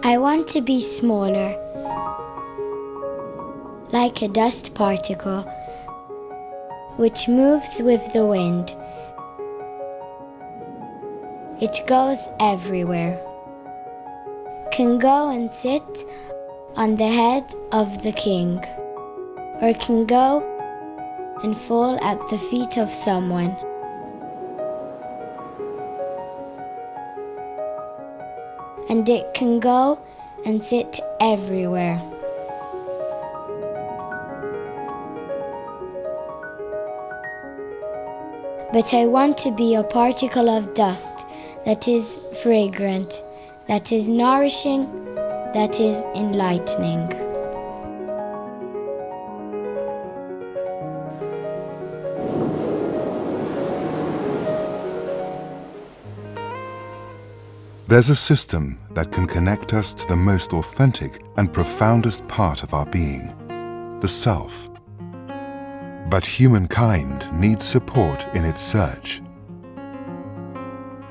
I want to be smaller, like a dust particle, which moves with the wind. It goes everywhere. Can go and sit on the head of the king, or can go and fall at the feet of someone. And it can go and sit everywhere. But I want to be a particle of dust that is fragrant, that is nourishing, that is enlightening. There's a system that can connect us to the most authentic and profoundest part of our being, the self. But humankind needs support in its search.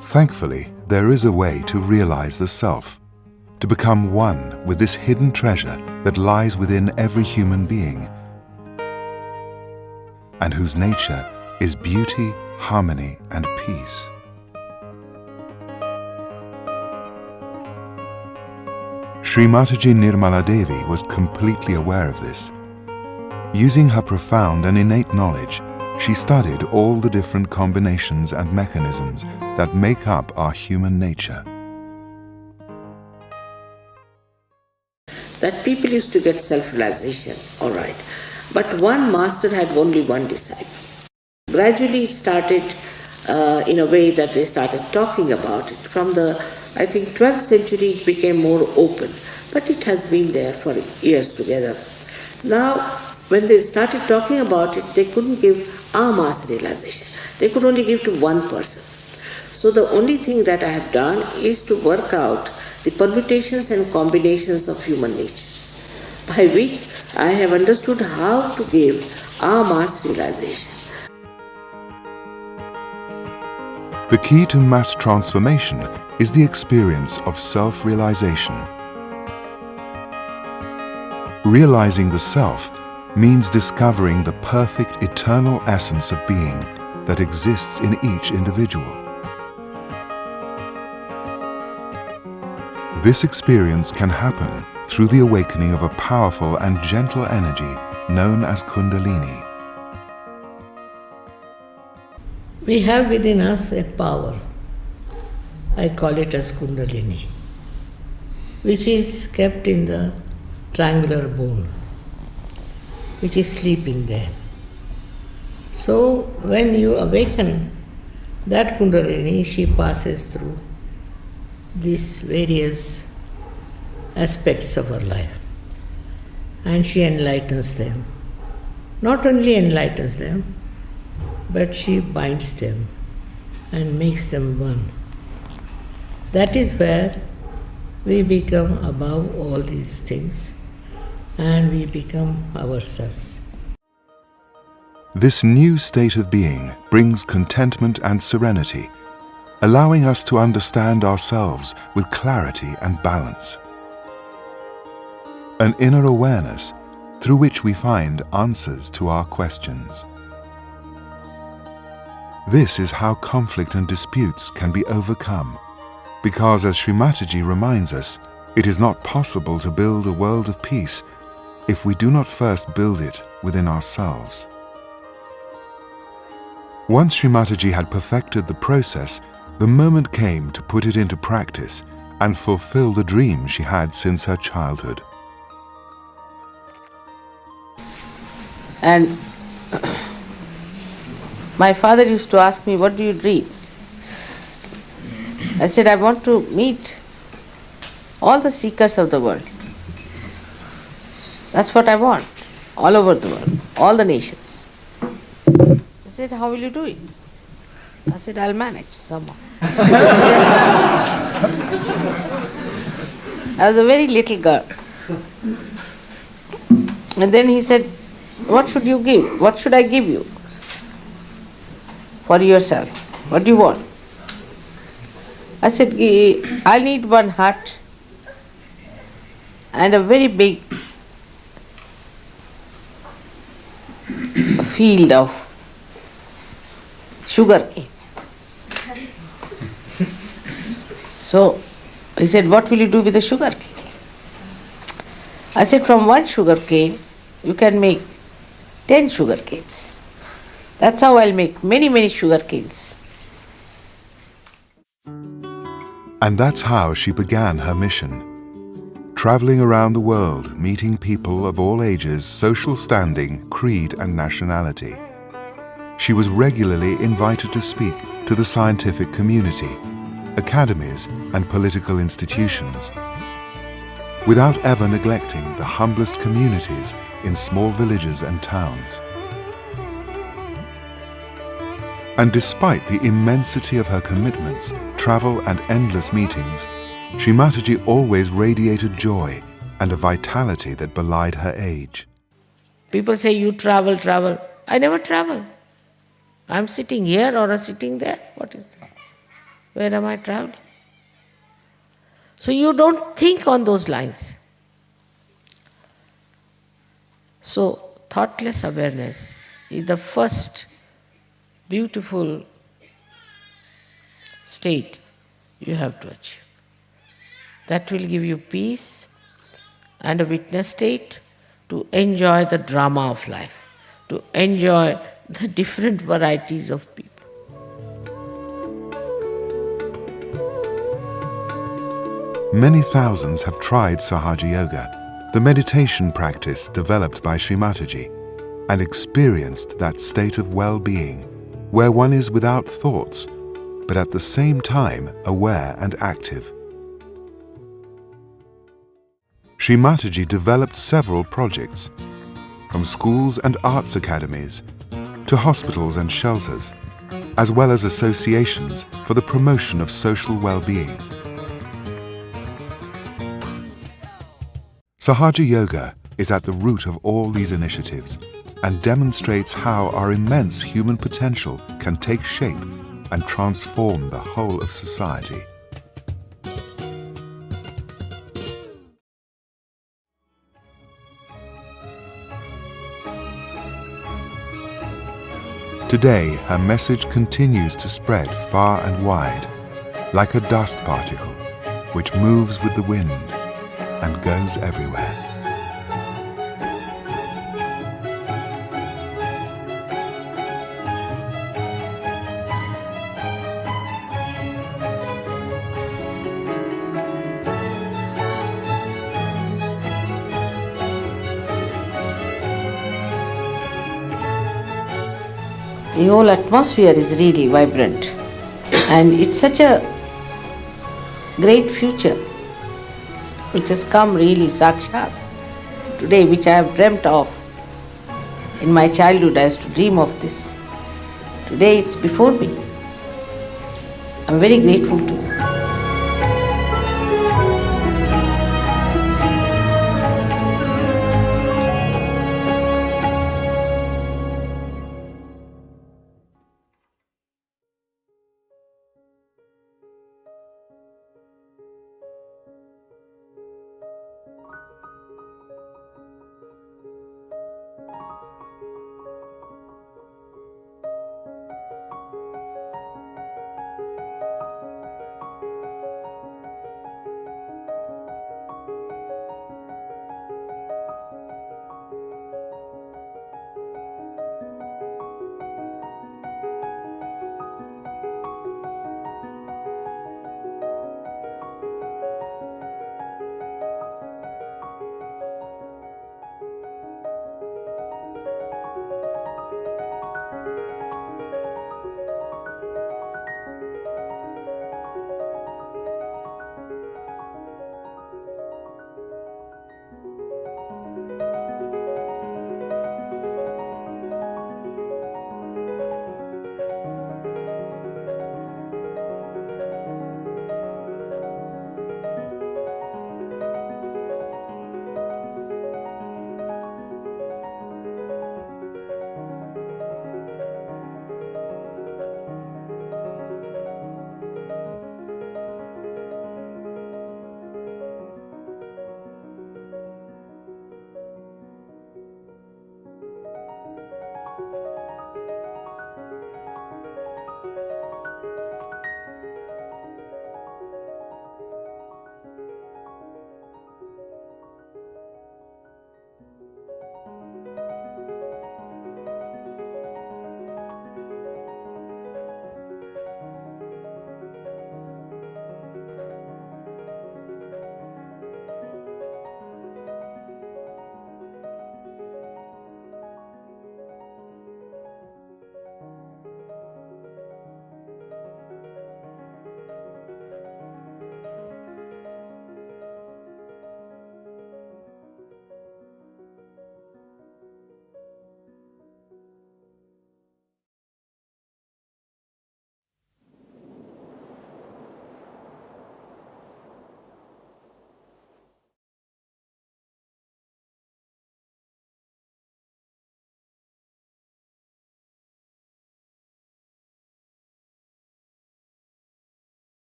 Thankfully, there is a way to realize the self, to become one with this hidden treasure that lies within every human being, and whose nature is beauty, harmony, and peace. Sri Mataji Nirmala Devi was completely aware of this. Using her profound and innate knowledge, she studied all the different combinations and mechanisms that make up our human nature. That people used to get self-realization, all right. But one master had only one disciple. Gradually it started in a way that they started talking about it. From the, I think, 12th century it became more open, but it has been there for years together. Now, when they started talking about it, they couldn't give a mass realization. They could only give to one person. So the only thing that I have done is to work out the permutations and combinations of human nature, by which I have understood how to give a mass realization. The key to mass transformation is the experience of self-realization. Realizing the self means discovering the perfect eternal essence of being that exists in each individual. This experience can happen through the awakening of a powerful and gentle energy known as Kundalini. We have within us a power, I call it as Kundalini, which is kept in the triangular bone, which is sleeping there. So when you awaken that Kundalini, she passes through these various aspects of her life and she enlightens them. Not only enlightens them, but she binds them and makes them one. That is where we become above all these things and we become ourselves. This new state of being brings contentment and serenity, allowing us to understand ourselves with clarity and balance. An inner awareness through which we find answers to our questions. This is how conflict and disputes can be overcome, because as Sri Mataji reminds us, it is not possible to build a world of peace if we do not first build it within ourselves. Once Sri Mataji had perfected the process, the moment came to put it into practice and fulfill the dream she had since her childhood. And my father used to ask me, what do you dream? I said, I want to meet all the seekers of the world. That's what I want, all over the world, all the nations. He said, how will you do it? I said, I'll manage somehow. I was a very little girl. And then he said, what should you give? What should I give you for yourself? What do you want? I said, I'll need one hut and a very big field of sugar cane. So he said, what will you do with the sugar cane? I said, from one sugar cane you can make 10 sugar canes. That's how I'll make many, many sugar canes. And that's how she began her mission. Traveling around the world, meeting people of all ages, social standing, creed and nationality. She was regularly invited to speak to the scientific community, academies and political institutions, without ever neglecting the humblest communities in small villages and towns. And despite the immensity of her commitments, travel and endless meetings, Sri Mataji always radiated joy and a vitality that belied her age. People say, you travel, travel. I never travel. I'm sitting here or I'm sitting there. What is that? Where am I traveling? So you don't think on those lines. So thoughtless awareness is the first beautiful state you have to achieve. That will give you peace and a witness state to enjoy the drama of life, to enjoy the different varieties of people. Many thousands have tried Sahaja Yoga, the meditation practice developed by Sri Mataji, and experienced that state of well-being where one is without thoughts, but at the same time aware and active. Sri Mataji developed several projects, from schools and arts academies to hospitals and shelters, as well as associations for the promotion of social well-being. Sahaja Yoga is at the root of all these initiatives and demonstrates how our immense human potential can take shape and transform the whole of society. Today, her message continues to spread far and wide, like a dust particle which moves with the wind and goes everywhere. The whole atmosphere is really vibrant, and it's such a great future which has come really sakshat today, which I have dreamt of. In my childhood I used to dream of this. Today it's before me. I'm very grateful to you.